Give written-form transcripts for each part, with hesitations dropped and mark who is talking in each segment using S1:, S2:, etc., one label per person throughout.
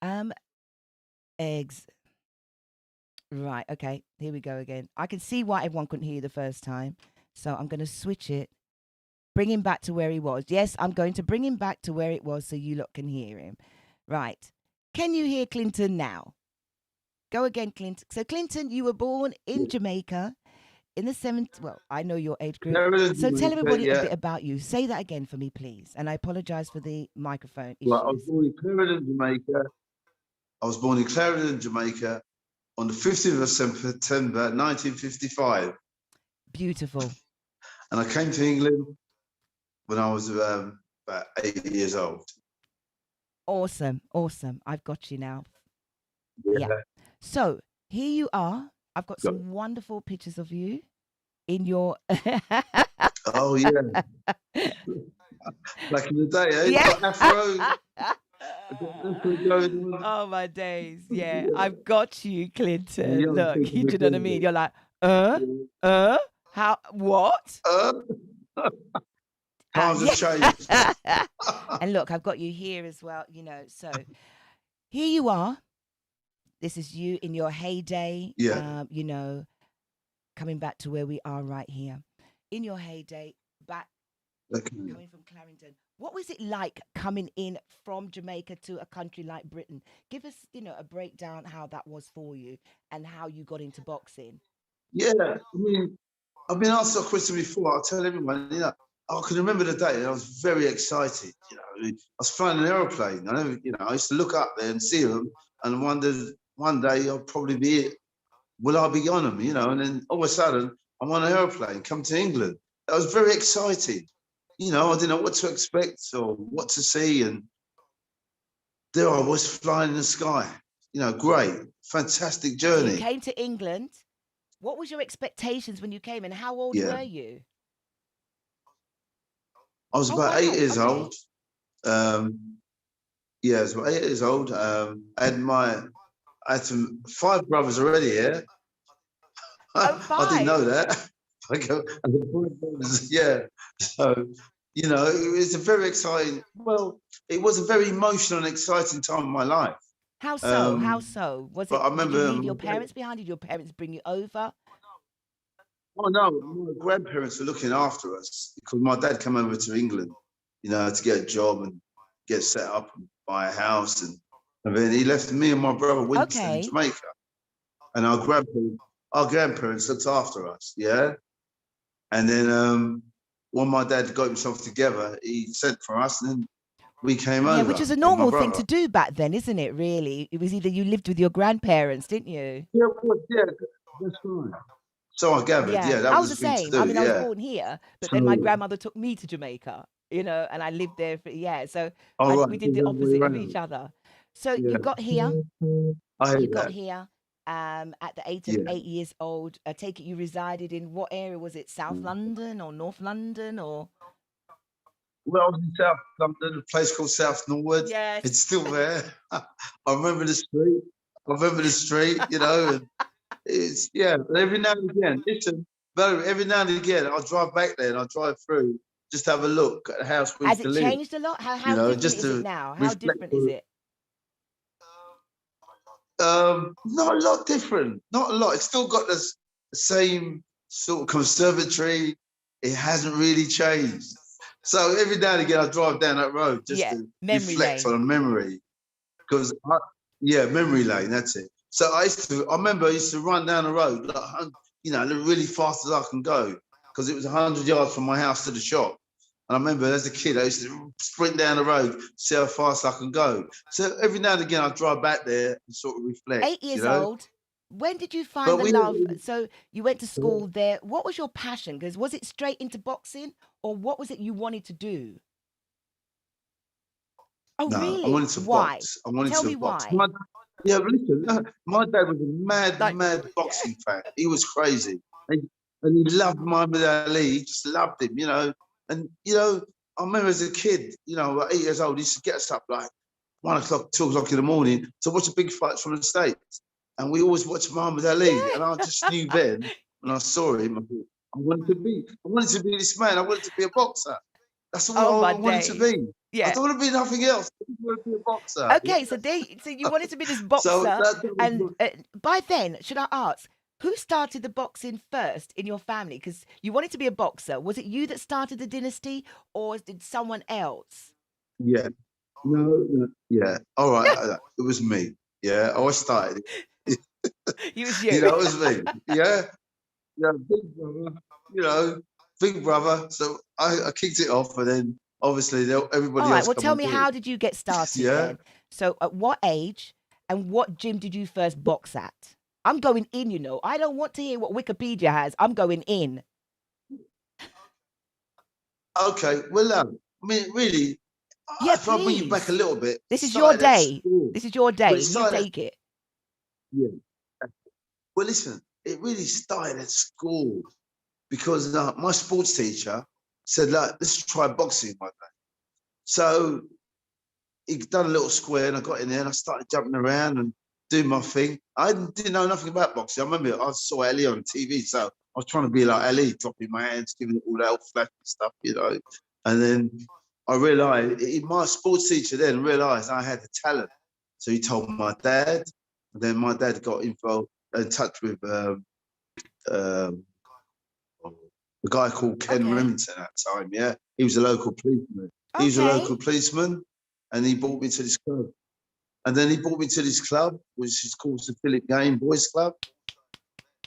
S1: Um, eggs. Right. Okay. Here we go again. I can see why everyone couldn't hear you the first time. So I'm going to switch it. Bring him back to where he was. Yes, I'm going to bring him back to where it was so you lot can hear him. Right. Can you hear Clinton now? Go again, Clinton. So, Clinton, you were born in Jamaica in the 70s. Well, I know your age group. So, tell everybody a bit about you. Say that again for me, please. And I apologize for the microphone issues.
S2: Well, I was born in Clarendon, Jamaica. On the 15th of September, 1955.
S1: Beautiful.
S2: And I came to England when I was about 8 years old.
S1: Awesome. Awesome. I've got you now. Yeah. So here you are. I've got some wonderful pictures of you in your.
S2: Oh, yeah. Back in the day, eh?
S1: Yeah.
S2: Afro.
S1: Oh, my days. Yeah. I've got you, Clinton. Look, you know what I mean? You're like, how, what?
S2: Times have changed.
S1: And look, I've got you here as well, you know. So here you are. This is you in your heyday.
S2: Yeah.
S1: You know, coming back to where we are right here. In your heyday, coming from Clarendon. What was it like coming in from Jamaica to a country like Britain? Give us, you know, a breakdown how that was for you and how you got into boxing.
S2: Yeah, I mean, I've been asked that question before. I'll tell everyone, you know, I can remember the day and I was very excited. You know, I was flying an aeroplane. I used to look up there and see them and wondered one day I'll probably be it. Will I be on them? You know, and then all of a sudden I'm on an aeroplane, come to England. I was very excited. You know, I didn't know what to expect or what to see. And there I was flying in the sky. You know, great, fantastic journey.
S1: So you came to England. What was your expectations when you came and how old were you?
S2: I was about 8 years old. I was about 8 years old. I had 5 brothers already here. I didn't know that. Yeah. So, you know, it was a very exciting, it was a very emotional and exciting time in my life.
S1: How so? How so? Was it,
S2: I remember,
S1: did you leave your parents behind? Did your parents bring you over?
S2: Oh, no, my grandparents were looking after us because my dad came over to England, you know, to get a job and get set up and buy a house. And then he left me and my brother Winston in Jamaica. And our grandparents looked after us, yeah? And then when my dad got himself together, he sent for us and then we came over.
S1: Yeah, which is a normal thing to do back then, isn't it, really? It was either you lived with your grandparents, didn't you?
S2: Yeah, that's right. So I gathered, that
S1: I was
S2: was
S1: the same. I mean, I was born here, but then my grandmother took me to Jamaica, you know, and I lived there for, so we did the opposite of each other. So you got here, at the age of 8 years old. I take it you resided in what area? Was it South London or North London or?
S2: Well, I was in South London, a place called South Norwood.
S1: Yes.
S2: It's still there. I remember the street. You know, and it's, every now and again, every now and again, I'll drive back there and I'll drive through, just have a look at the house we used to live.
S1: Has it changed a lot? How different is it now? How different is it?
S2: Not a lot different. Not a lot. It's still got the same sort of conservatory. It hasn't really changed. So every now and again, I drive down that road just to reflect on a memory. Because, memory lane, that's it. So I remember I used to run down the road, like, you know, really fast as I can go, because it was 100 yards from my house to the shop. And I remember as a kid, I used to sprint down the road, see how fast I can go. So every now and again, I drive back there and sort of reflect.
S1: 8 years old. When did you find the love? So you went to school there. What was your passion? Because was it straight into boxing, or what was it you wanted to do? Oh,
S2: no,
S1: really?
S2: I wanted to box. I wanted
S1: Tell
S2: to
S1: me
S2: box.
S1: why.
S2: Listen, my dad was a mad boxing fan. He was crazy. And he loved Muhammad Ali. He just loved him, you know. And, you know, I remember as a kid, you know, at 8 years old, he used to get us up like 1 o'clock, 2 o'clock in the morning to watch the big fights from the States. And we always watched Muhammad Ali. Yeah. And I just knew then, when I saw him, I wanted to be this man. I wanted to be a boxer. That's all I wanted to be.
S1: Yeah.
S2: don't want to be nothing else. I just want to be a boxer.
S1: Okay, so you wanted to be this
S2: So
S1: boxer,
S2: that was
S1: and by then, should I ask, who started the boxing first in your family? Because you wanted to be a boxer. Was it you that started the dynasty, or did someone else?
S2: yeah. No, yeah. All right. It was me. Yeah. I started it.
S1: It was
S2: You
S1: you.
S2: know, it was me. Yeah. Yeah. Big brother. You know, big brother. So I kicked it off, and then obviously
S1: All
S2: everybody
S1: right.
S2: else
S1: Well,
S2: come
S1: tell
S2: on
S1: me,
S2: board.
S1: how did you get started
S2: Yeah.
S1: then? So, at what age and what gym did you first box at? I'm going in, you know. I don't want to hear what Wikipedia has. I'm going in.
S2: Okay. Well, I mean, really,
S1: Yeah,
S2: if I bring you back a
S1: please.
S2: little bit, it
S1: This is your
S2: started at
S1: day.
S2: school.
S1: This is your
S2: Well,
S1: day.
S2: it
S1: You
S2: started.
S1: take it.
S2: Yeah. Well, listen, it really started at school because my sports teacher said, like, let's try boxing one day. So he done a little square and I got in there and I started jumping around and doing my thing. I didn't know nothing about boxing. I remember I saw Ali on TV, so I was trying to be like Ali, dropping my hands, giving it all that old flash and stuff, you know. And then I realised, my sports teacher then realised I had the talent. So he told my dad, and then my dad got involved in touch with a guy called Ken
S1: Okay.
S2: Remington at that time. Yeah, he was a local policeman. He was a
S1: Okay.
S2: local policeman, and he brought me to this club. And then he brought me to this club, which is called the Philip Game Boys Club.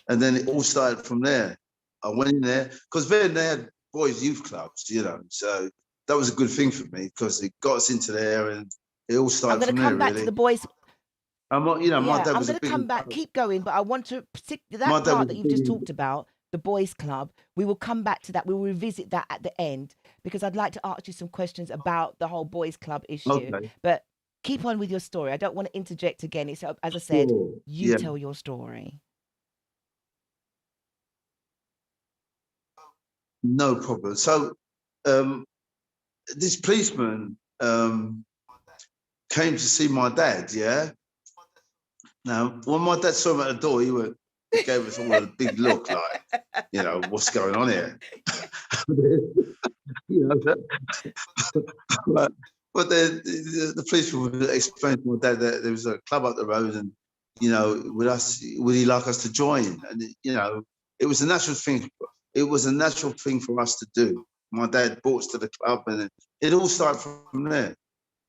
S2: And then it all started from there. I went in there because then they had boys' youth clubs, you know. So that was a good thing for me because it got us into there, and it all
S1: I'm
S2: started
S1: going to
S2: from there.
S1: come back to
S2: Really,
S1: the boys.
S2: you know, my
S1: Yeah,
S2: dad
S1: I'm
S2: was a
S1: going to
S2: big.
S1: come back. Keep going, but I want to
S2: My
S1: that
S2: dad
S1: part
S2: was
S1: that
S2: a
S1: you've just
S2: big.
S1: talked about, the boys' club. We will come back to that. We will revisit that at the end because I'd like to ask you some questions about the whole boys' club issue.
S2: Okay.
S1: But keep on with your story. I don't want to interject again. It's as I said,
S2: Sure.
S1: you
S2: Yeah.
S1: tell your story.
S2: No problem. So, this policeman came to see my dad. Yeah. Now, when my dad saw him at the door, he gave us all a big look, like, you know, what's going on here? You know, but the policeman would explain to my dad that there was a club up the road, and you know, would he like us to join? And you know, it was a natural thing. It was a natural thing for us to do. My dad brought us to the club, and it all started from there.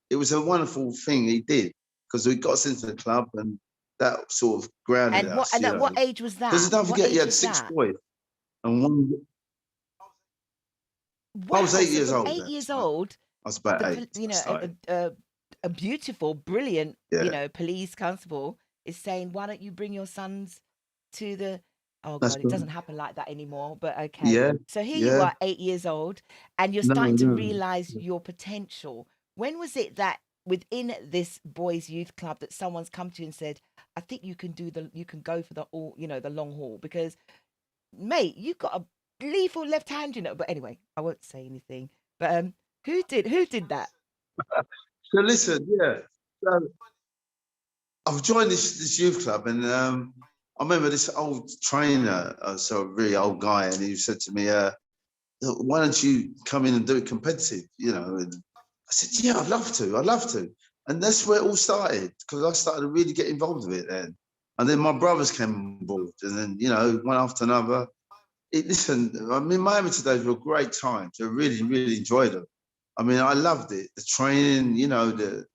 S2: It was a wonderful thing he did because we got us into the club, and that sort of grounded
S1: And
S2: us, you
S1: at
S2: know.
S1: what age was
S2: Because
S1: that?
S2: don't
S1: What
S2: forget, you
S1: age
S2: had
S1: was
S2: 6
S1: that?
S2: boys, and one. I was
S1: Wow!
S2: 8
S1: So
S2: years
S1: from
S2: old.
S1: 8 years
S2: I
S1: old,
S2: was about 8.
S1: you
S2: I
S1: know,
S2: started.
S1: a beautiful, brilliant, you
S2: Yeah,
S1: know, police constable is saying, "Why don't you bring your sons to the?" Oh
S2: that's
S1: God, it
S2: right.
S1: doesn't happen like that anymore. But okay,
S2: Yeah,
S1: so here you
S2: yeah.
S1: are, 8 years old, and you're
S2: No,
S1: starting to
S2: no.
S1: realize your potential. When was it that within this boys' youth club that someone's come to you and said, "I think you can go for the all, you know, the long haul"? Because mate, you got a lethal left hand, you know. But anyway, I won't say anything. But who did that?
S2: So listen, yeah. So I've joined this youth club, and I remember this old trainer, so a really old guy, and he said to me, "Why don't you come in and do it competitive?" You know, and I said, "Yeah, I'd love to. I'd love to." And that's where it all started because I started to really get involved with it then. And then my brothers came on board, and then you know, one after another. Listen, I mean, my amateur days were great times. I really, really enjoyed them. I mean, I loved it. The training, you know, the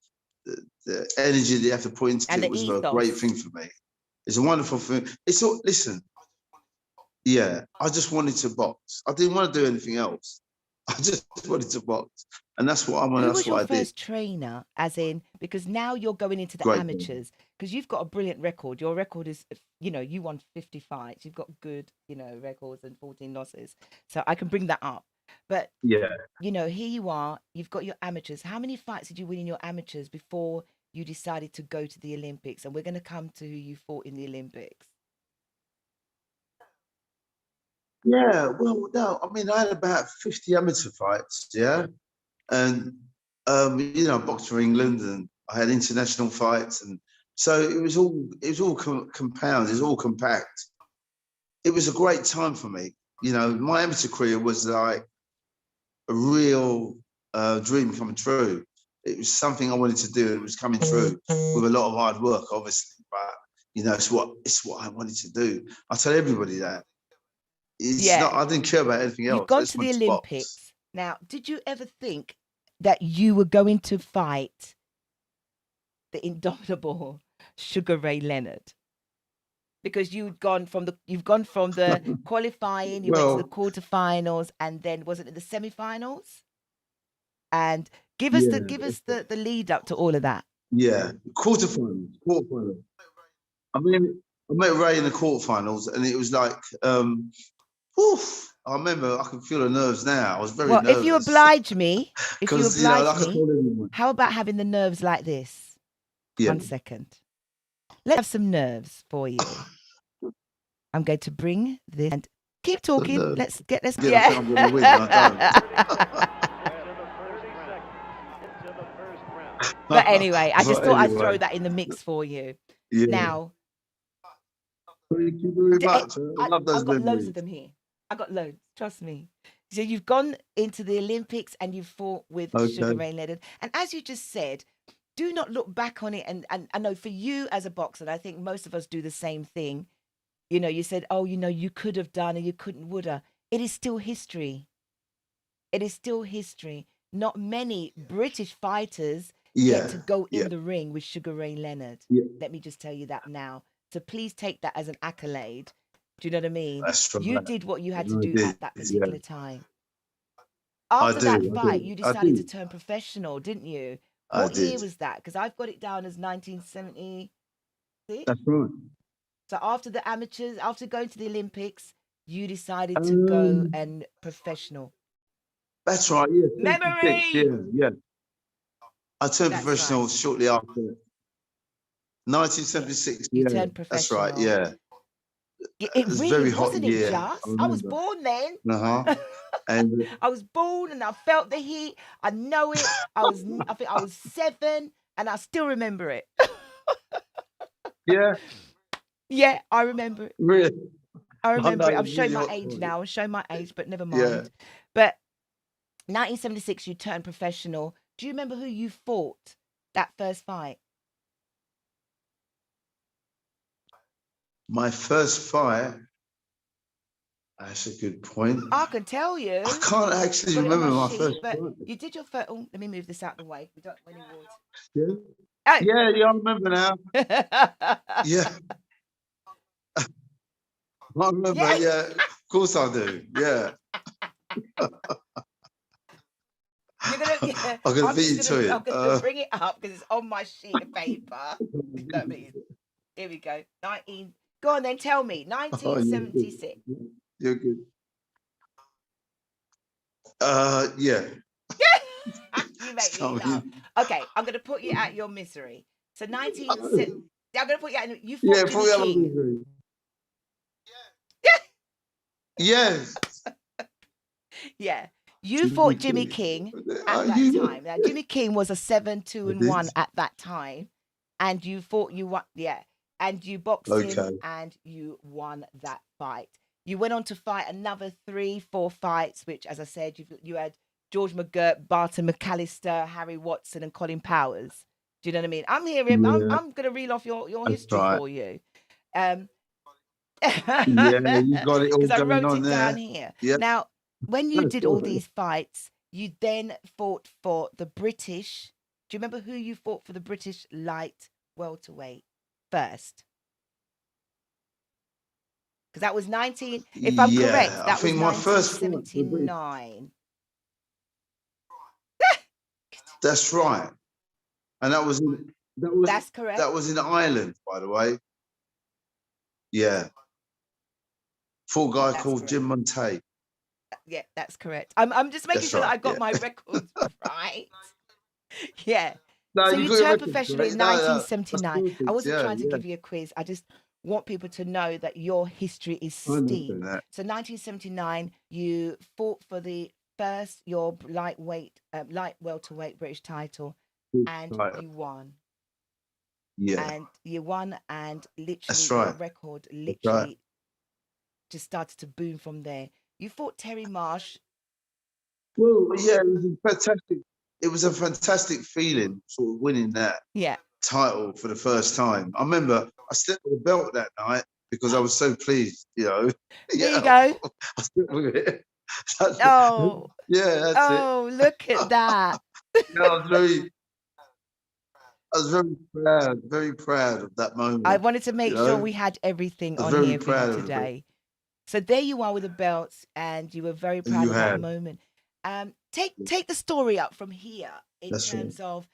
S2: energy that you have to put into
S1: And
S2: it
S1: the
S2: was a great
S1: ethos.
S2: thing for me. It's a wonderful thing. It's all, listen, yeah, I just wanted to box. I didn't want to do anything else. I just wanted to box. And that's what
S1: Who
S2: that's
S1: was your
S2: what I did.
S1: first trainer? As in, because now you're going into the
S2: Great.
S1: amateurs, because you've got a brilliant record. Your record is, you know, you won 50 fights. You've got good, you know, records and 14 losses. So I can bring that up. But,
S2: Yeah.
S1: you know, here you are. You've got your amateurs. How many fights did you win in your amateurs before you decided to go to the Olympics? And we're going to come to who you fought in the Olympics.
S2: Yeah, well, no, I mean, I had about 50 amateur fights, yeah. And, you know, I boxed for England and I had international fights. And so it was all compound, it was all compact. It was a great time for me. You know, my amateur career was like a real dream coming true. It was something I wanted to do. It was coming true with a lot of hard work, obviously. But you know, it's what I wanted to do. I tell everybody that. It's not.
S1: Yeah.
S2: I didn't care about anything else.
S1: You've gone
S2: I just
S1: to the
S2: wanted to box.
S1: Olympics. Now, did you ever think that you were going to fight the indomitable Sugar Ray Leonard? Because you've gone from the qualifying, you went to the
S2: Well,
S1: quarterfinals, and then wasn't it the semifinals? And give us the lead up to all of that.
S2: yeah, quarterfinals. I mean, I met Ray in the quarterfinals, and it was like, oof, I remember I can feel the nerves now. I was very
S1: Well,
S2: nervous.
S1: if you oblige me,
S2: Because you know, like I told everyone.
S1: how about having the nerves like this?
S2: Yeah.
S1: 1 second. Let's have some nerves for you. I'm going to bring this and keep talking. Let's get this.
S2: Yeah, I think I'm gonna win, and I
S1: But anyway, I just
S2: But
S1: thought I'd
S2: anyway.
S1: throw that in the mix for you.
S2: Yeah.
S1: Now,
S2: Thank you very much. I love those
S1: I've got loads
S2: memories.
S1: of them here. I got loads. Trust me. So you've gone into the Olympics and you've fought with Sugar
S2: Okay.
S1: Ray Leonard. And as you just said, do not look back on it. And I know for you as a boxer, and I think most of us do the same thing. You know, you said, oh, you know, you could have done and you couldn't, woulda. It is still history. It is still history. Not many British fighters
S2: Yeah.
S1: get to go
S2: yeah.
S1: in the ring with Sugar Ray Leonard.
S2: Yeah.
S1: Let me just tell you that now. So please take that as an accolade. Do you know what I mean?
S2: That's right.
S1: You did what you had to
S2: I
S1: do
S2: did,
S1: at that particular
S2: yeah.
S1: time.
S2: I
S1: After
S2: do,
S1: that
S2: I
S1: fight,
S2: do,
S1: you
S2: I
S1: decided to
S2: do.
S1: turn professional, didn't you?
S2: I
S1: What year
S2: did.
S1: was that? Because I've got it down as 1976.
S2: That's right.
S1: So after the amateurs, after going to the Olympics, you decided to go and professional.
S2: That's right. Yeah. 76,
S1: Memory.
S2: Yeah. I turned
S1: That's
S2: professional
S1: right.
S2: shortly after. 1976.
S1: You
S2: Yeah.
S1: turned
S2: That's right.
S1: professional.
S2: Yeah.
S1: It
S2: was a
S1: really
S2: very hot
S1: wasn't it
S2: year.
S1: just? I was born then.
S2: And
S1: I was born and I felt the heat. I know it. I think I was 7 and I still remember it.
S2: yeah,
S1: Yeah, I remember it.
S2: really.
S1: I remember
S2: know,
S1: it. I'm
S2: it's
S1: showing
S2: really
S1: my
S2: hot
S1: age
S2: for
S1: now. I'm showing my age, but never
S2: Yeah.
S1: mind. But 1976, you turned professional. Do you remember who you fought that first fight?
S2: My first fight. That's a good point.
S1: I can tell you.
S2: I can't actually
S1: Got it on
S2: remember my
S1: sheet,
S2: first
S1: but
S2: fight.
S1: you did your first. Oh, let me move this out of the way. We don't have any words.
S2: Yeah.
S1: Oh.
S2: Yeah, I remember now. Yeah. I remember, yeah. Of course I do. Yeah.
S1: You're gonna,
S2: I'm gonna beat you to it.
S1: I'm gonna bring it up because it's on my sheet of paper. You know what I mean? Here we go. 19. Go on then, tell me. 1976.
S2: You're good. Yeah.
S1: You make me laugh. Okay, I'm gonna put you out your misery. So 1970. I'm gonna put you out. You fought Jimmy King.
S2: Yes.
S1: Yeah. You fought Jimmy King at that time. Now, Jimmy King was a 7-2-1 at that time. And you fought, you won, yeah. And you boxed him and you won that fight. You went on to fight another 3-4 fights, which, as I said, you had George McGirt, Barton McAllister, Harry Watson, and Colin Powers. Do you know what I mean? I'm hearing, I'm going to reel off your history for you.
S2: Yeah, you got it all
S1: because I wrote
S2: on
S1: it down here.
S2: Yeah.
S1: Now, when you did all these fights, you then fought for the British. Do you remember who you fought for the British light welterweight first? Because that was 19. If I'm correct, that was 1979.
S2: That's right, and that's
S1: correct.
S2: That was in Ireland, by the way. Yeah. For a guy called Jim Monte.
S1: Yeah, that's correct. I'm just making sure that I got my records right. Yeah.
S2: No,
S1: so you turned professional in 1979. I wasn't trying to give you a quiz. I just want people to know that your history is steep. So 1979, you fought for your light welterweight British title, and you won.
S2: Yeah.
S1: And you won, and literally your record just started to boom from there. You fought Terry Marsh.
S2: Well, yeah, it was a fantastic. It was a fantastic feeling, sort of winning that
S1: Yeah.
S2: title for the first time. I remember I stepped with the belt that night because I was so pleased.
S1: There you
S2: Yeah,
S1: go.
S2: I stepped with it.
S1: Oh,
S2: Yeah, that's it.
S1: oh, look at that.
S2: Yeah, I was very proud of that
S1: I
S2: moment.
S1: wanted to make sure we
S2: I
S1: had everything
S2: was
S1: on
S2: very
S1: here for you
S2: proud of it.
S1: today. So there you are with the belts, and you were very
S2: And
S1: proud
S2: you
S1: of that
S2: had.
S1: moment. Take the story up from here in
S2: That's right.
S1: terms of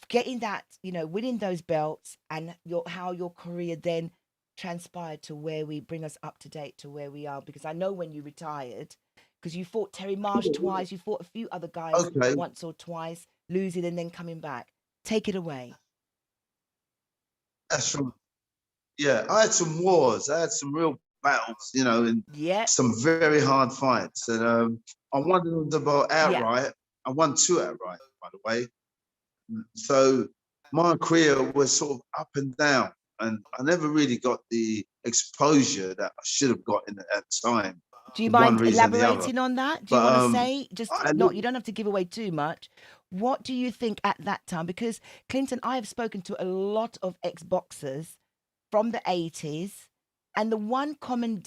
S1: getting that, winning those belts, and how your career then transpired to where we bring us up to date to where we are. Because I know when you retired, because you fought Terry Marsh twice, you fought a few other guys
S2: Okay,
S1: once or twice, losing and then coming back. Take it away.
S2: that's right. Yeah, I had some wars. I had some real battles, and
S1: Yeah,
S2: some very hard fights. And I won them about
S1: yeah.
S2: outright. I won two outright, by the way. So my career was sort of up and down, and I never really got the exposure that I should have got in at that time,
S1: Do you
S2: for one
S1: mind
S2: reason or the other.
S1: elaborating on that? Do you
S2: But
S1: want to say, just
S2: I
S1: not,
S2: look,
S1: you don't have to give away too much. What do you think at that time? Because Clinton, I have spoken to a lot of ex-boxers from the 80s, and the one common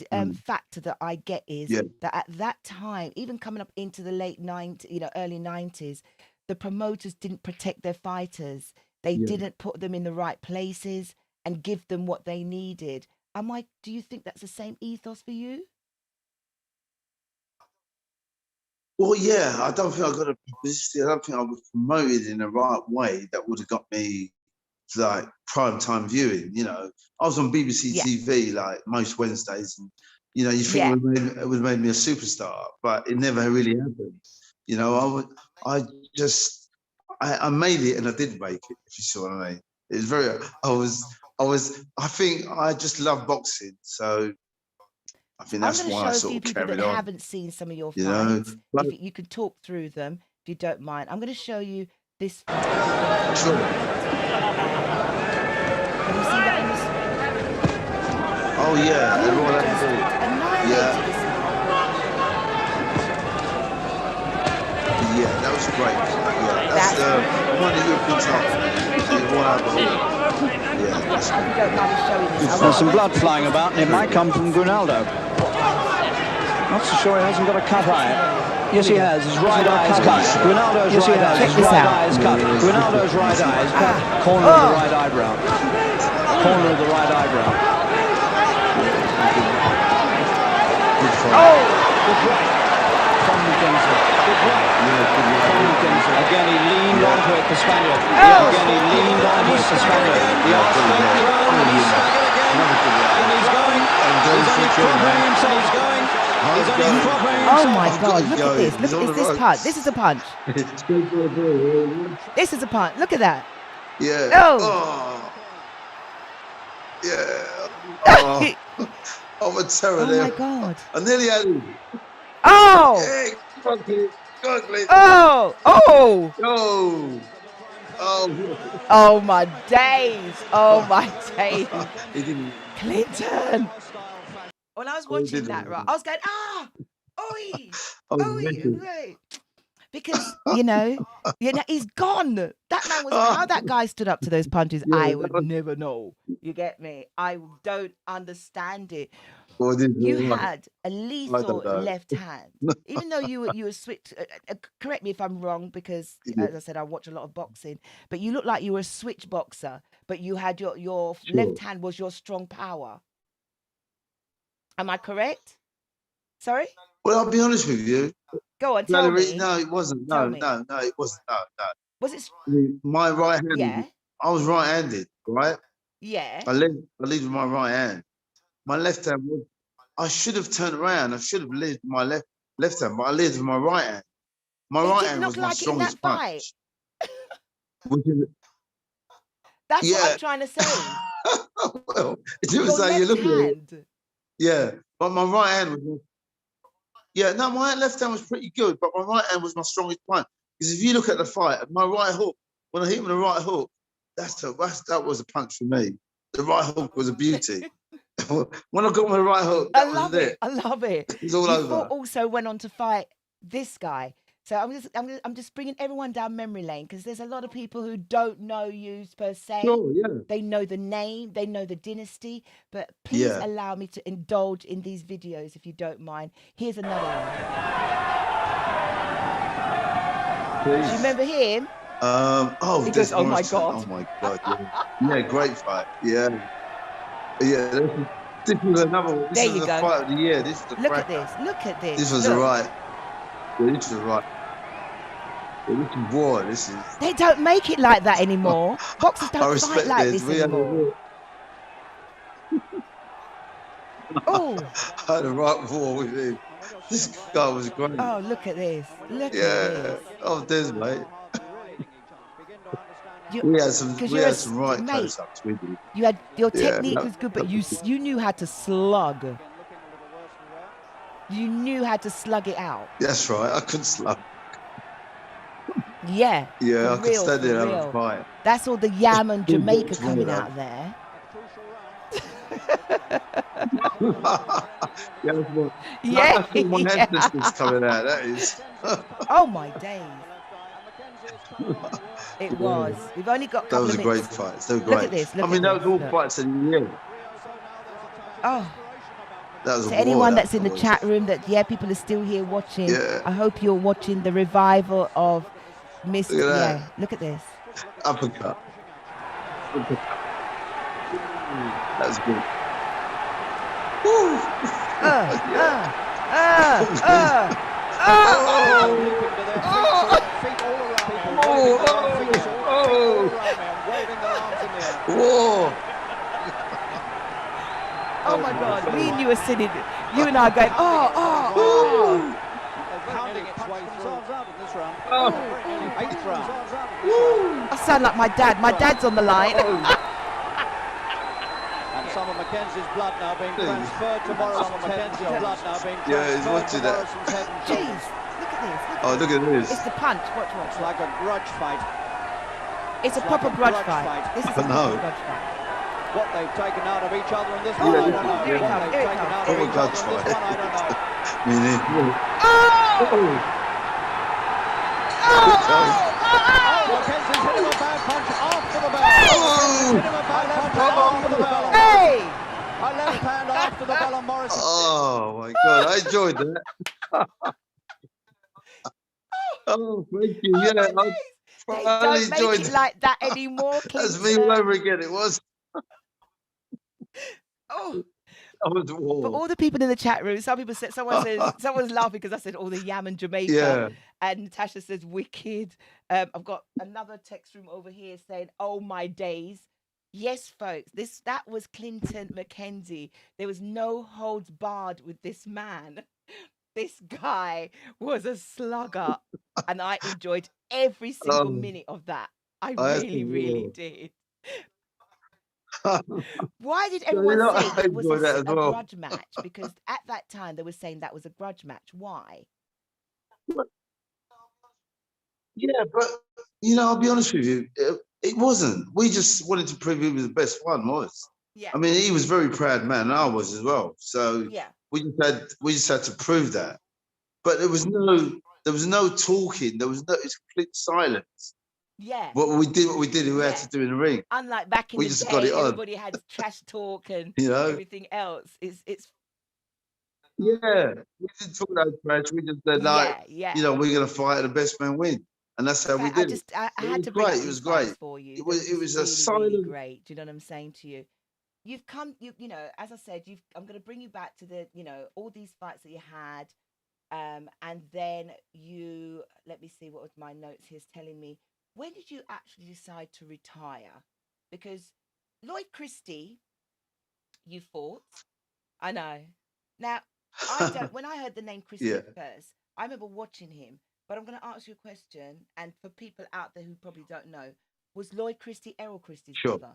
S1: factor that I get is
S2: yeah,
S1: that at that time, even coming up into the late 90s, early 90s, the promoters didn't protect their fighters. They
S2: yeah.
S1: didn't put them in the right places and give them what they needed. Do you think that's the same ethos for you?
S2: Well, yeah, I don't think I got a publicity. I don't think I was promoted in the right way that would have got me to like prime time viewing. I was on BBC
S1: Yeah.
S2: TV like most Wednesdays, and you think
S1: Yeah.
S2: it would have made me a superstar, but it never really happened. I made it and I didn't make it. If you see what I mean, it was very. I think I just love boxing, so I think
S1: I'm
S2: that's
S1: going to
S2: why I
S1: show a
S2: sort
S1: few
S2: of
S1: people that
S2: carried on.
S1: haven't seen some of your
S2: You know,
S1: fights.
S2: but
S1: If you could talk through them, if you don't mind. I'm going to show you this fight.
S2: sure.
S1: Can you see that on this?
S2: Oh yeah,
S1: You
S2: everyone
S1: just
S2: has to.
S1: annihilated
S2: Yeah.
S1: this guy.
S2: Yeah, that was great. Yeah, that's
S1: That's
S2: one of the European titles. The one I believe. Yeah, that's
S1: I
S2: good.
S1: don't mind showing this. I
S3: There's
S1: want
S3: some
S1: to
S3: blood
S1: wait till
S3: flying
S1: it
S3: about, and it might come from Grinaldo. Not so sure he hasn't got a cut eye. Yes, he has. His right eye is cut. Grinaldo's right eye. His right eye is cut. Grinaldo's right eye is cut. Corner of the right eyebrow. Corner of the right eyebrow.
S1: Oh!
S3: Good right. From McKenzie. Good right. From McKenzie. Again, he leaned onto it, the Spaniard. Again, he leaned onto it, the Spaniard. The arse straight thrown, and he staggered again. And he's going. He's only propping himself. He's going. He's only propping himself.
S1: Oh my God! Look at this!
S2: He's
S1: Look
S2: on
S1: at
S2: the
S1: this
S2: ropes.
S1: punch. This is a punch. This is a punch. Look at that.
S2: Yeah.
S1: Oh.
S2: Yeah. Oh. I'm a terror
S1: Oh
S2: there.
S1: my God!
S2: I nearly had him.
S1: Oh!
S2: Hey, Glenn.
S1: Oh! Oh!
S2: Oh. Oh.
S1: Oh my days! Oh my days!
S2: He didn't.
S1: Clinton. When I was
S2: Oh, he
S1: watching
S2: didn't.
S1: that, right, I was going, oi,
S2: I was
S1: oi,
S2: mental.
S1: oi. Because he's gone. That man was how that guy stood up to those punches.
S2: Yeah,
S1: I
S2: that
S1: would
S2: was-
S1: never know. You get me? I don't understand it.
S2: Oh, I didn't.
S1: You
S2: Right.
S1: had a lethal
S2: know.
S1: left hand, even though you were switch. Correct me if I'm wrong, because
S2: Yeah.
S1: as I said, I watch a lot of boxing. But you look like you were a switch boxer, but you had your
S2: Sure.
S1: left hand was your strong power. Am I correct? Sorry,
S2: Well, I'll be honest with you.
S1: go on, tell me.
S2: No, it wasn't.
S1: Tell
S2: No,
S1: me.
S2: no, no, it wasn't. No, no.
S1: Was it?
S2: My right hand.
S1: Yeah,
S2: I was right-handed, right?
S1: yeah.
S2: I lead with my right hand. My left hand was. I should have turned around. I should have led with my left hand, but I led with my right hand. My
S1: It
S2: right
S1: didn't
S2: hand
S1: look
S2: was my
S1: like it in that
S2: strongest
S1: fight.
S2: punch. Which is,
S1: That's what
S2: Yeah.
S1: I'm trying to say.
S2: well, it
S1: Your
S2: was like you
S1: left
S2: look at it.
S1: hand.
S2: Yeah, but my right hand was. Yeah, no, my left hand was pretty good, but my right hand was my strongest punch. Because if you look at the fight, my right hook, when I hit him with the right hook, that was a punch for me. The right hook was a beauty. When I got my right hook,
S1: I
S2: that
S1: love
S2: was
S1: it.
S2: it.
S1: I love it.
S2: It was all
S1: You
S2: over.
S1: also went on to fight this guy. So I'm just bringing everyone down memory lane because there's a lot of people who don't know you per se.
S2: Sure, yeah.
S1: They know the name, they know the dynasty, but please
S2: Yeah.
S1: allow me to indulge in these videos if you don't mind. Here's another one. Do
S2: Please.
S1: you remember him?
S2: Oh,
S1: He
S2: Des
S1: goes, "Oh my
S2: Morrison.
S1: God."
S2: Oh my God. Yeah, great fight. Yeah. This was another one. This
S1: There
S2: was
S1: you
S2: the
S1: go.
S2: fight of the year. This is the
S1: Look at
S2: cracker.
S1: this. Look at this.
S2: This was
S1: Look.
S2: right. Yeah, this was right. Yeah, this is war. This is.
S1: They don't make it like that anymore. Boxers
S2: I
S1: don't fight
S2: respect
S1: like
S2: this.
S1: this
S2: We had a
S1: anymore.
S2: war.
S1: Oh,
S2: I had a right war with him. This guy was great.
S1: oh, look at this. Look at
S2: Yeah.
S1: this.
S2: Oh, Des, mate.
S1: You,
S2: We had some.
S1: 'cause
S2: We
S1: you're a
S2: had some right
S1: mate.
S2: close ups. We did.
S1: you had your
S2: Yeah,
S1: technique
S2: that-
S1: was good, but you knew how to slug. You knew how to slug it out.
S2: That's right. I could slap.
S1: Yeah.
S2: Yeah, I
S1: For
S2: could
S1: real,
S2: stand
S1: for
S2: there and have
S1: real.
S2: a fight.
S1: That's all the yam and
S2: Two
S1: Jamaica
S2: bucks,
S1: coming
S2: really.
S1: out there.
S2: Yeah, that's what.
S1: Yeah.
S2: That's all my ancestors coming out. That is.
S1: Oh my days. It was. We've only got a
S2: That
S1: couple
S2: was
S1: of
S2: a great
S1: minutes.
S2: fight. They were
S1: Look
S2: great.
S1: at this. Look
S2: I mean,
S1: at
S2: that was all
S1: this. Look.
S2: fights in the year.
S1: Oh.
S2: That was a
S1: To
S2: war,
S1: anyone
S2: that
S1: that's in the
S2: was.
S1: chat room, that people are still here watching.
S2: Yeah.
S1: I hope you're watching the revival of Mr.
S2: Look at that.
S1: Yeah, look at this.
S2: Uppercut. That was good. Woo! Whoa!
S1: Oh my God, me and you are sitting, you and I are going, oh.
S3: Pounding its way through. Eighth round.
S1: I sound like my dad. My dad's on the line.
S3: And some of Mackenzie's blood now being transferred to Morrison's head. Mackenzie's blood now being
S2: Yeah, he's
S3: transferred to
S2: watching that.
S3: Morrison's head. and
S1: Jeez, look at this.
S2: Oh, look at this.
S1: It's the punch. Watch.
S3: It's like a grudge fight.
S1: It's a
S3: like
S1: proper
S3: a
S1: grudge
S3: grudge
S1: fight.
S3: fight.
S1: This is a
S2: I know.
S1: proper grudge fight.
S3: What they've taken out of each other in this
S2: Yeah,
S3: one, I
S2: yeah,
S3: don't know.
S1: here it
S3: What
S1: comes,
S3: they've
S1: here it
S3: taken
S1: comes.
S3: out of
S2: Proper
S3: each
S2: grudge
S3: other in this
S2: fight.
S3: one, I don't know.
S2: Me neither.
S3: Mackenzie's hit him a bad punch after the bell. Hit him a bad punch after the bell.
S1: Hey!
S3: A left hand after the bell on Morrison.
S2: Oh my God, I enjoyed that. Oh, thank you. Yeah,
S1: my
S2: I
S1: days. They
S2: thoroughly
S1: don't make
S2: enjoyed
S1: it
S2: that.
S1: like that anymore,
S2: That's me all
S1: Clinton.
S2: over again. It was.
S1: Oh,
S2: I was
S1: for
S2: war.
S1: all the people in the chat room, someone's laughing because I said all the yam and Jamaica.
S2: Yeah.
S1: And Natasha says wicked. I've got another text room over here saying, "Oh my days." Yes, folks, that was Clinton Mackenzie. There was no holds barred with this man. This guy was a slugger, and I enjoyed every single minute of that. I really did. Why did everyone
S2: know,
S1: say
S2: I
S1: it was
S2: enjoyed that as
S1: a
S2: well.
S1: grudge match? Because at that time they were saying that was a grudge match. Why?
S2: Yeah, but I'll be honest with you, it wasn't. We just wanted to prove he was the best one.
S1: Yeah.
S2: I mean, he was a very proud man, and I was as well. So
S1: Yeah.
S2: we just had to prove that. But there was no talking. There was it's complete silence.
S1: Yeah.
S2: What we did, we had to do in the ring.
S1: Unlike back in
S2: We
S1: the
S2: just
S1: day,
S2: got it on.
S1: everybody had trash talk and
S2: You know?
S1: everything else. It's
S2: Yeah, we didn't talk that trash. We just said
S1: yeah.
S2: we're gonna fight and the best man win, and that's how we did it.
S1: I
S2: It
S1: had
S2: was
S1: to bring
S2: great,
S1: up
S2: it
S1: these
S2: was
S1: fights
S2: great.
S1: for you.
S2: It was
S1: They were
S2: a
S1: just really
S2: silent.
S1: great. Do you know what I'm saying to you? You've come, you know, as I said, I'm going to bring you back to the, all these fights that you had, and then let me see what was my notes here's telling me. When did you actually decide to retire? Because Lloyd Christie, you fought. I know. Now, when I heard the name Christie
S2: Yeah.
S1: first, I remember watching him. But I'm going to ask you a question, and for people out there who probably don't know, was Lloyd Christie Errol Christie's
S2: Sure.
S1: brother?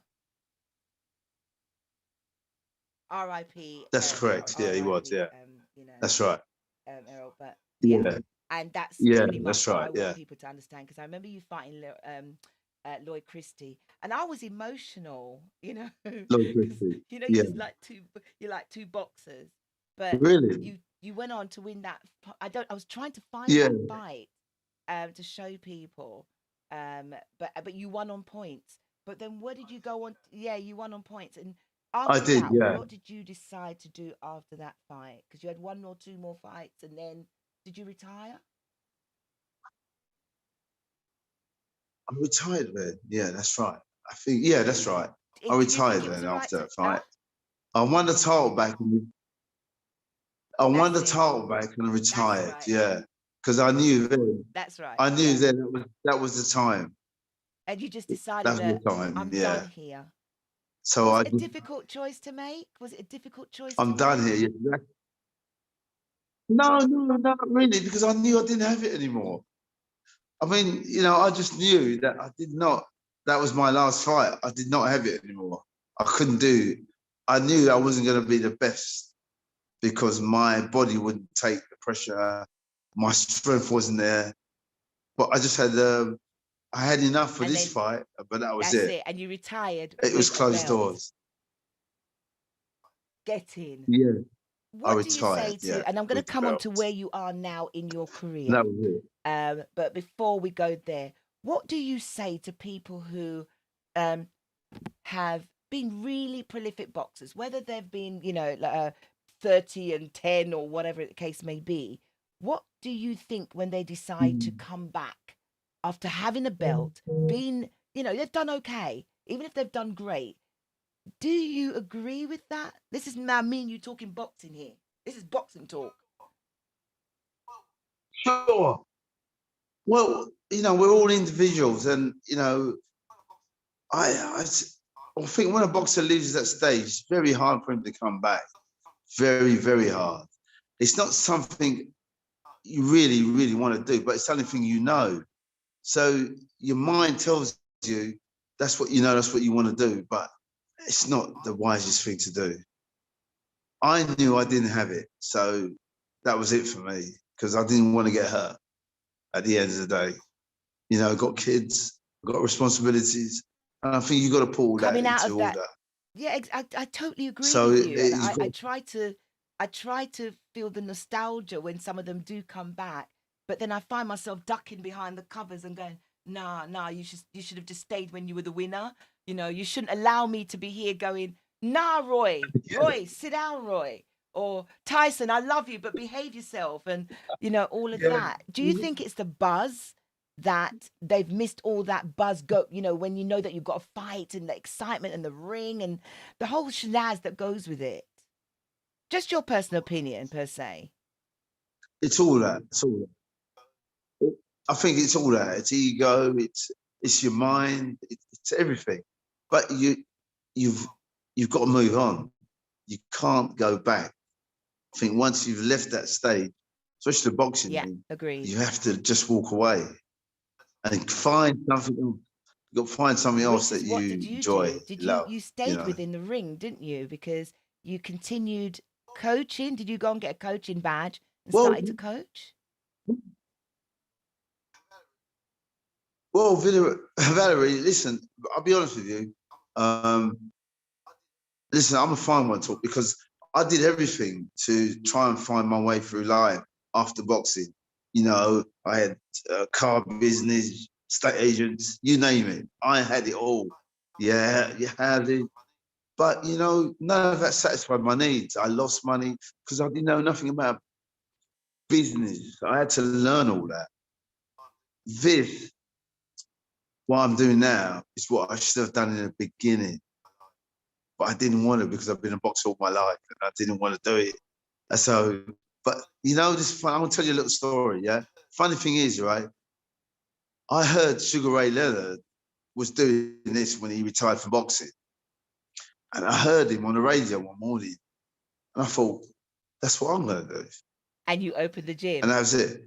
S1: R.I.P.
S2: That's correct. Yeah, he was.
S1: R.I.P.,
S2: Yeah, that's right.
S1: Errol, but
S2: Yeah,
S1: and that's
S2: Yeah,
S1: pretty much
S2: that's
S1: what I
S2: right,
S1: want
S2: yeah.
S1: people to understand, because I remember you fighting Lloyd Christie, and I was emotional,
S2: Lloyd
S1: 'cause,
S2: Christie.
S1: you
S2: Yeah.
S1: just you're like two boxers, but
S2: Really?
S1: you went on to win that. I was trying to find
S2: Yeah.
S1: that fight. to show people. But you won on points. But then what did you go on? Yeah, you won on points. And
S2: I
S1: after
S2: did,
S1: that,
S2: yeah.
S1: what did you decide to do after that fight? Because you had one or two more fights, and then did you retire?
S2: I retired then. Yeah, that's right. I think, yeah, that's right. I
S1: Did you think
S2: retired
S1: it was
S2: then
S1: the right
S2: after
S1: time?
S2: that fight. I won the title back I won the
S1: That's it.
S2: title back and I
S1: That's
S2: retired,
S1: right.
S2: yeah. Because I knew then,
S1: That's right.
S2: I knew
S1: Yeah.
S2: then that was the time.
S1: And you just
S2: That
S1: decided
S2: was
S1: that
S2: the time,
S1: I'm
S2: yeah.
S1: done here.
S2: So
S1: Was
S2: I
S1: it a
S2: just,
S1: difficult choice to make? Was it a difficult choice to
S2: I'm done
S1: make?
S2: here. Yeah. No, not really, because I knew I didn't have it anymore. I mean, I just knew that that was my last fight. I did not have it anymore. I couldn't do, I knew I wasn't going to be the best because my body wouldn't take the pressure. My strength wasn't there. But I had enough for
S1: And
S2: this
S1: then
S2: fight, but that was
S1: that's
S2: it.
S1: it. And you retired
S2: It was
S1: with a
S2: closed
S1: belt.
S2: doors.
S1: Get in.
S2: Yeah, I
S1: What do you say
S2: retired. Yeah,
S1: to, and I'm going to
S2: with the
S1: come on
S2: belt.
S1: to where you are now in your career.
S2: That was it.
S1: But before we go there, what do you say to people who have been really prolific boxers, whether they've been, 30 and 10 or whatever the case may be? What do you think when they decide to come back after having a belt, being, they've done okay, even if they've done great? Do you agree with that? This is now me and you talking boxing here. This is boxing talk.
S2: Sure. Well, we're all individuals, and I think when a boxer leaves that stage, it's very hard for him to come back. Very, very hard. It's not something you really, really want to do, but it's something you know. So your mind tells you that's what that's what you want to do, but it's not the wisest thing to do. I knew I didn't have it, so that was it for me because I didn't want to get hurt at the end of the day. I got kids, got responsibilities, and I think you got to pull that
S1: Coming out
S2: into
S1: of that,
S2: order.
S1: yeah, I totally agree
S2: So
S1: with you, and
S2: you've got,
S1: I try to feel the nostalgia when some of them do come back, but then I find myself ducking behind the covers and going, nah, you should have just stayed when you were the winner. You shouldn't allow me to be here going, nah, Roy, sit down, Roy, or Tyson, I love you, but behave yourself, and all of
S2: yeah.
S1: that. Do you think it's the buzz that they've missed all that buzz when you know that you've got a fight and the excitement and the ring and the whole shenanigans that goes with it? Just your personal opinion per se.
S2: It's all that. It's all that. I think it's all that. It's ego. It's your mind. It's everything. But you've got to move on. You can't go back. I think once you've left that stage, especially the boxing
S1: Yeah,
S2: ring,
S1: agreed.
S2: you have to just walk away and find something else. You've got to find something else
S1: Which
S2: that
S1: is what
S2: you
S1: did you
S2: enjoy,
S1: do? Did
S2: love.
S1: you stayed within the ring, didn't you? Because you continued coaching. Did you go and get a coaching badge and
S2: Well,
S1: started to coach?
S2: well, Valerie, listen. I'll be honest with you. Listen, I'm a fine one talk because I did everything to try and find my way through life after boxing. I had car business, estate agents, you name it. I had it all. Yeah, you had it. But none of that satisfied my needs. I lost money because I didn't know nothing about business. I had to learn all that. This, what I'm doing now, is what I should have done in the beginning. But I didn't want to because I've been a boxer all my life and I didn't want to do it. So, but this fun. I'm gonna tell you a little story. Yeah. Funny thing is, right? I heard Sugar Ray Leonard was doing this when he retired from boxing, and I heard him on the radio one morning, and I thought, that's what I'm gonna do.
S1: And you opened the gym.
S2: And that was it.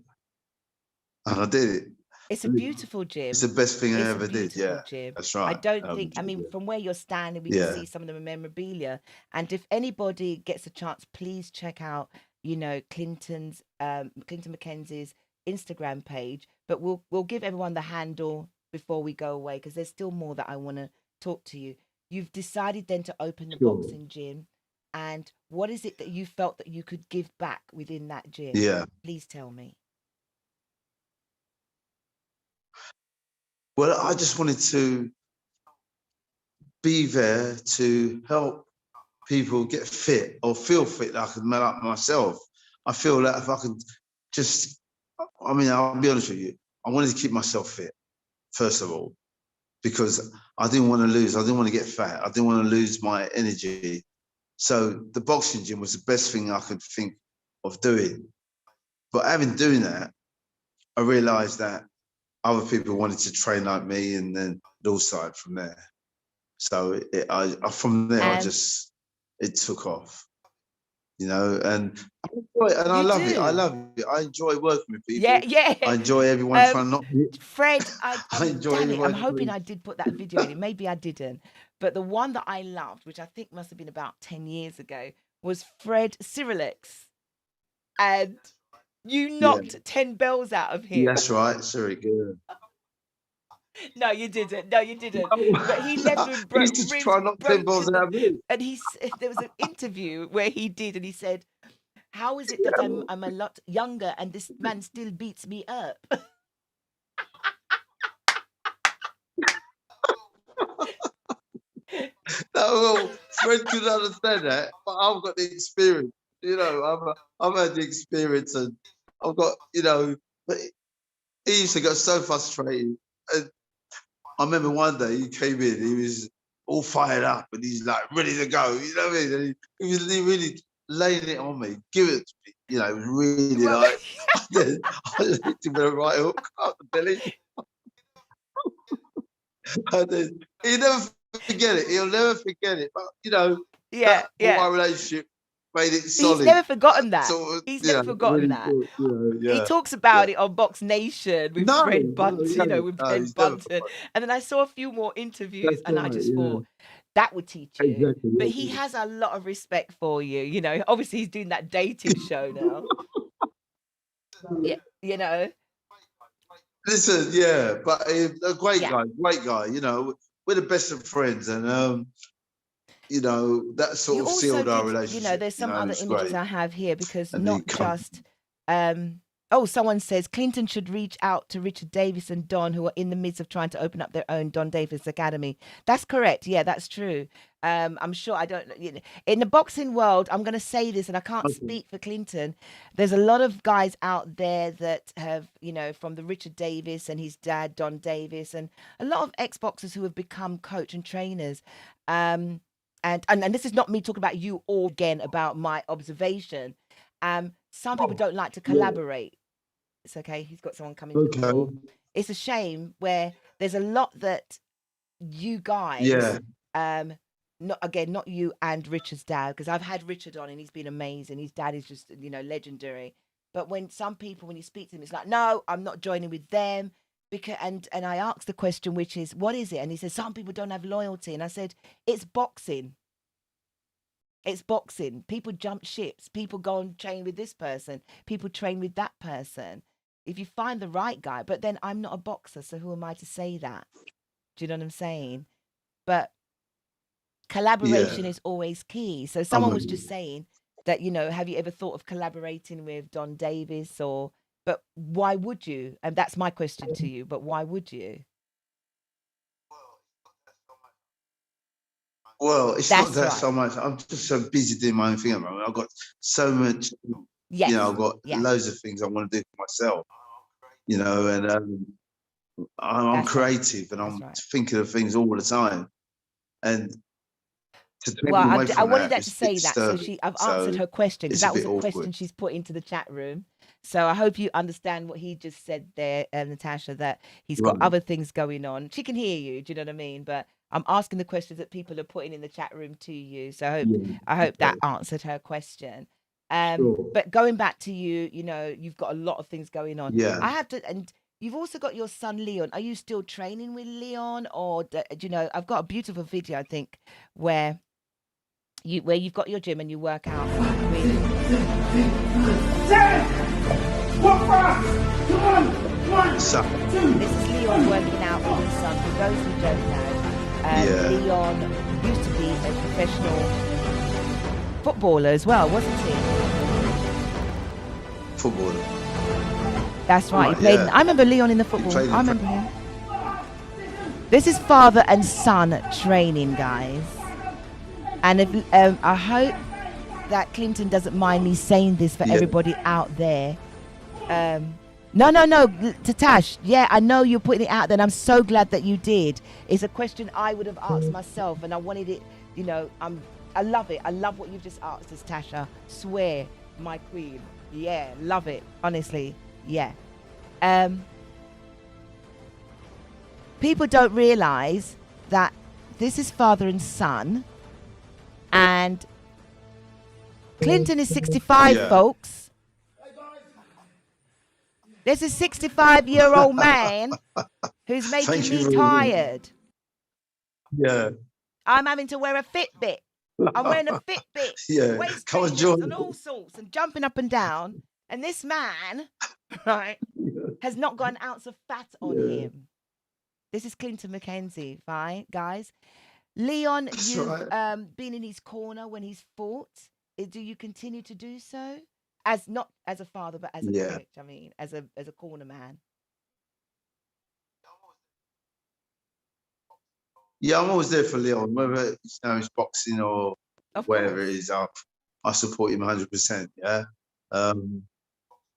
S2: And I did it.
S1: It's a beautiful gym.
S2: It's the best thing I
S1: It's a
S2: ever did.
S1: beautiful
S2: Yeah,
S1: gym.
S2: that's right.
S1: I don't think, I mean, from where you're standing, we can
S2: Yeah.
S1: see some of the memorabilia. And if anybody gets a chance, please check out, Clinton McKenzie's Instagram page. But we'll give everyone the handle before we go away because there's still more that I want to talk to you. You've decided then to open the
S2: Sure.
S1: boxing gym. And what is it that you felt that you could give back within that gym?
S2: Yeah.
S1: Please tell me.
S2: Well, I just wanted to be there to help people get fit or feel fit that I could man up myself. I feel that if I could just, I mean, I'll be honest with you, I wanted to keep myself fit, first of all, because I didn't want to lose. I didn't want to get fat. I didn't want to lose my energy. So the boxing gym was the best thing I could think of doing. But having doing that, I realized that other people wanted to train like me, and then it all started from there. So from there, it took off, you know, and I enjoy it, and I love it. I love it. I enjoy working with people.
S1: Yeah.
S2: I enjoy everyone trying not.
S1: Fred, I
S2: enjoy
S1: damn it, I'm
S2: everyone.
S1: hoping I did put that video in. Maybe I didn't. But the one that I loved, which I think must have been about 10 years ago, was Fred Cyrilix. And you knocked 10 bells out of him.
S2: That's right, Cyrilix. Yeah.
S1: No, you didn't. But he left with
S2: he used to try not 10 balls out of me.
S1: And there was an interview where he did, and he said, "How is it that I'm a lot younger and this man still beats me up?"
S2: No, Fred could understand that, but I've got the experience. You know, I've had the experience, and I've got, you know. But he used to get so frustrated. And I remember one day he came in, he was all fired up, and he's like ready to go. You know what I mean? And he was really laying it on me, give it to me. You know, it was really like. I hit him with a right hook up the belly. And then he'll never forget it. He'll never forget it. But you know, our relationship made it solid.
S1: He's never forgotten that.
S2: He's
S1: never forgotten that. He talks about it on Box Nation with Fred Bunton, with Fred Bunton. And then I saw a few more interviews, and I just thought that would teach you. Exactly, but he has a lot of respect for you. You know, obviously he's doing that dating show now. Yeah, you know.
S2: Listen, but a great guy. You know, we're the best of friends, and you know, that sort of sealed our relationship.
S1: You know, there's some other images
S2: great.
S1: I have here, because not just. Someone says Clinton should reach out to Richard Davis and Don, who are in the midst of trying to open up their own Don Davis Academy. That's correct. Yeah, that's true. I'm sure in the boxing world, I'm going to say this, and I can't speak for Clinton. There's a lot of guys out there that have, you know, from the Richard Davis and his dad, Don Davis, and a lot of ex-boxers who have become coach and trainers. And this is not me talking about you all again, about my observation. Some people don't like to collaborate. It's okay. He's got someone coming through the door. It's a shame where there's a lot that you guys, not you and Richard's dad, because I've had Richard on and he's been amazing. His dad is just, you know, legendary. But when some people, when you speak to them, it's like, no, I'm not joining with them. Because and I asked the question, which is, what is it? And he said, some people don't have loyalty. And I said, it's boxing. It's boxing. People jump ships. People go and train with this person. People train with that person. If you find the right guy, but then I'm not a boxer, so who am I to say that? Do you know what I'm saying? But collaboration is always key. So someone was just saying that, you know, have you ever thought of collaborating with Don Davis but why would you? And that's my question to you, but why would you?
S2: Well, it's not that so much. I'm just so busy doing my own thing at the moment. I've got so much, you know, I've got loads of things I want to do for myself, you know, and I'm creative, and I'm thinking of things all the time. And
S1: I wanted that to say that. So I've answered her question, because that was a question she's put into the chat room. So I hope you understand what he just said there, Natasha, that he's got other things going on. She can hear you. Do you know what I mean? But I'm asking the questions that people are putting in the chat room to you. So I hope that answered her question. But going back to you, you know, you've got a lot of things going on. I have to, and you've also got your son, Leon. Are you still training with Leon? Or, you know, I've got a beautiful video, I think, where you've got your gym and you work out. This is Leon working out with his son. For those who don't know, Leon used to be a professional footballer as well, wasn't he?
S2: Footballer.
S1: That's right. He played. I remember Leon in the football. I remember him. This is father and son training, guys. And if, I hope that Clinton doesn't mind me saying this for everybody out there. No, Tatash. Yeah, I know you're putting it out there, and I'm so glad that you did. It's a question I would have asked myself, and I wanted it. You know, I love it. I love what you've just asked us, Tasha. Swear, my queen. Yeah, love it. Honestly, yeah. People don't realize that this is father and son, and Clinton is 65, folks. This is 65-year-old man who's making me tired.
S2: Yeah.
S1: I'm having to wear a Fitbit. I'm wearing a Fitbit.
S2: Yeah.
S1: Waist
S2: Come on,
S1: trainers
S2: John.
S1: and all sorts, and jumping up and down. And this man, right, has not got an ounce of fat on him. This is Clinton McKenzie, right, guys? Leon,
S2: That's
S1: you've
S2: right.
S1: been in his corner when he's fought. Do you continue to do so? As not as a father, but as a coach. I mean, as a corner man.
S2: Yeah, I'm always there for Leon, whether he's boxing or
S1: Of
S2: wherever
S1: course.
S2: it is. I support him 100%. Yeah.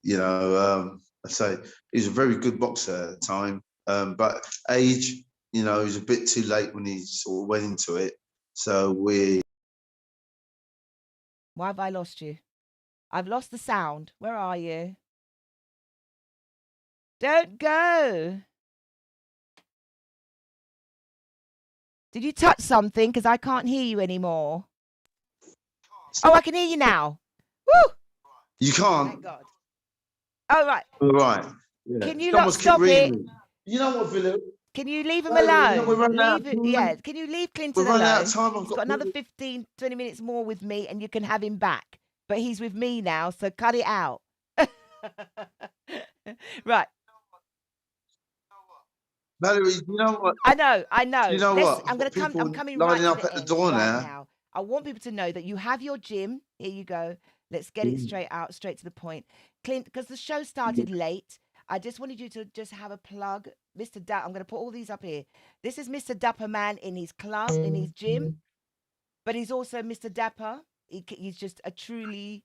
S2: I say he's a very good boxer at the time, but age, he's a bit too late when he sort of went into it. So
S1: Why have I lost you? I've lost the sound. Where are you? Don't go. Did you touch something? Because I can't hear you anymore. Oh, I can hear you now. Woo!
S2: You can't.
S1: Thank God. Oh, right.
S2: All right. Yeah.
S1: Can you not stop it?
S2: You know what, Philip?
S1: Can you leave him alone?
S2: We're running out of
S1: Leave it,
S2: time.
S1: yeah. Can you leave Clinton
S2: We're running
S1: alone?
S2: out of time.
S1: He's got another 15, 20 minutes more with me, and you can have him back. But he's with me now, so cut it out. Right.
S2: Valerie, you know what?
S1: I know.
S2: You know what?
S1: I'm coming right
S2: lining
S1: to
S2: up
S1: the
S2: at the
S1: end
S2: door
S1: right
S2: now.
S1: now. I want people to know that you have your gym. Here you go. Let's get it straight to the point. Clint, because the show started late, I just wanted you to just have a plug. Mr. I'm going to put all these up here. This is Mr. Dapper Man in his club, in his gym, but he's also Mr. Dapper. He's just a truly,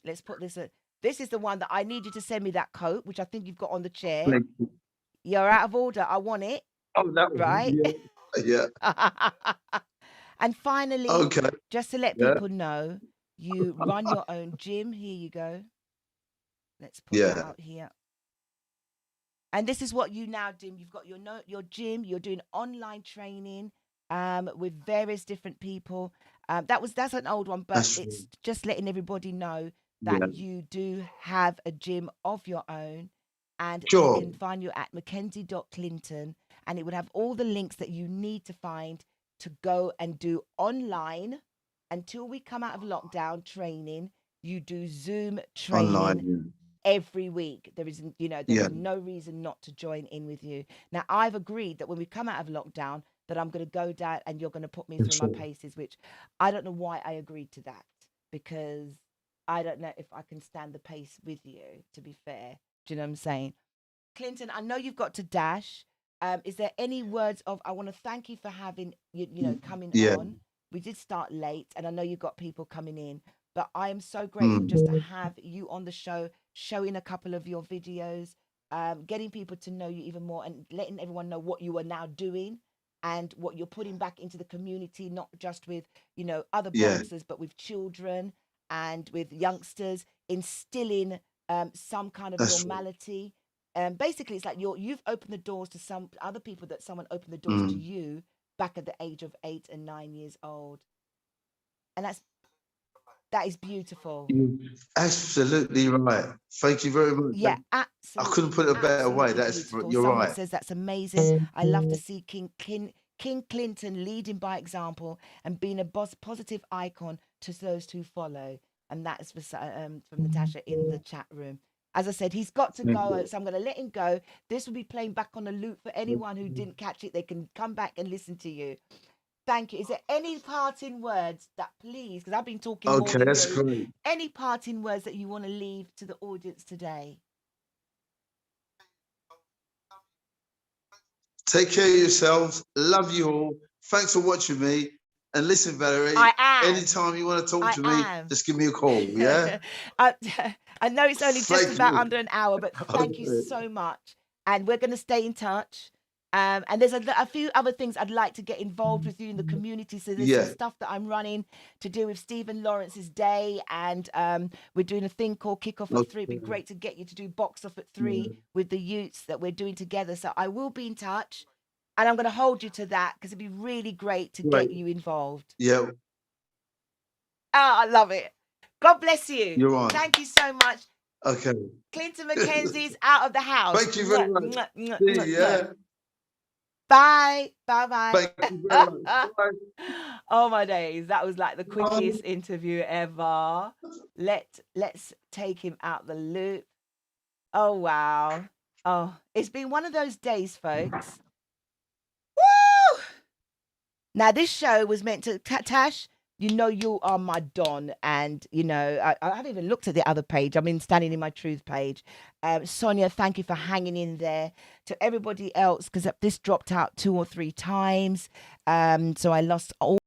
S1: let's put this, this is the one that I need you to send me that coat, which I think you've got on the chair. You're out of order. I want it.
S2: Oh, that one.
S1: Right?
S2: Yeah.
S1: And finally,
S2: Okay.
S1: just to let people know, you run your own gym. Here you go. Let's put that out here. And this is what you now do. You've got your gym. You're doing online training with various different people. That's an old one, but it's just letting everybody know that you do have a gym of your own. And you can find you at Mackenzie.Clinton, and it would have all the links that you need to find to go and do online until we come out of lockdown training. You do Zoom training online every week. There is no reason not to join in with you. Now, I've agreed that when we come out of lockdown, that I'm going to go down and you're going to put me through my paces, which I don't know why I agreed to that, because I don't know if I can stand the pace with you, to be fair. Do you know what I'm saying? Clinton, I know you've got to dash. Is there any words of, I want to thank you for having, coming on. We did start late, and I know you've got people coming in, but I am so grateful just to have you on the show, showing a couple of your videos, getting people to know you even more, and letting everyone know what you are now doing and what you're putting back into the community, not just with, other boxers, but with children and with youngsters, instilling some kind of normality. Basically, it's like you've opened the doors to some other people that someone opened the doors to you back at the age of 8 and 9 years old, and that is beautiful.
S2: Absolutely right. Thank you very much.
S1: Yeah, absolutely.
S2: I couldn't put it a better way. You're
S1: Someone
S2: right.
S1: says that's amazing. I love to see King Clinton leading by example and being a positive icon to those who follow. And that is from Natasha in the chat room. As I said, he's got to go, so I'm going to let him go. This will be playing back on a loop for anyone who didn't catch it. They can come back and listen to you. Thank you. Is there any parting words that, please, because I've been talking more than
S2: that's
S1: you,
S2: great.
S1: any parting words that you want to leave to the audience today?
S2: Take care of yourselves. Love you all. Thanks for watching me. And listen, Valerie,
S1: I am.
S2: anytime you want to talk
S1: I
S2: to me,
S1: am.
S2: just give me a call. Yeah.
S1: I know it's only just
S2: Thank
S1: about
S2: you.
S1: under an hour, but thank you
S2: Okay.
S1: so much. And we're going to stay in touch. And there's a few other things I'd like to get involved with you in the community. So there's
S2: Yeah.
S1: some stuff that I'm running to do with Stephen Lawrence's day. And we're doing a thing called Kickoff at 3. It'd be
S2: Okay.
S1: great to get you to do Box Off at 3 with the youths that we're doing together. So I will be in touch. And I'm going to hold you to that because it'd be really great to
S2: Great.
S1: get you involved.
S2: Yeah.
S1: I love it. God bless you.
S2: You're on.
S1: Thank you so much.
S2: Okay.
S1: Clinton Mackenzie's out of the house.
S2: Thank you very
S1: Mwah,
S2: much.
S1: mwah, mwah,
S2: See
S1: mwah,
S2: you,
S1: mwah.
S2: yeah.
S1: Bye. Bye.
S2: Thank you very much. Bye.
S1: Oh my days. That was like the quickest interview ever. Let's take him out the loop. Oh wow. Oh, it's been one of those days, folks. Woo! Now this show was meant to Tash, you know you are my Don, and you know I haven't even looked at the other page. I mean, standing in my truth page. Sonia, thank you for hanging in there. To everybody else, because this dropped out 2 or 3 times, so I lost all.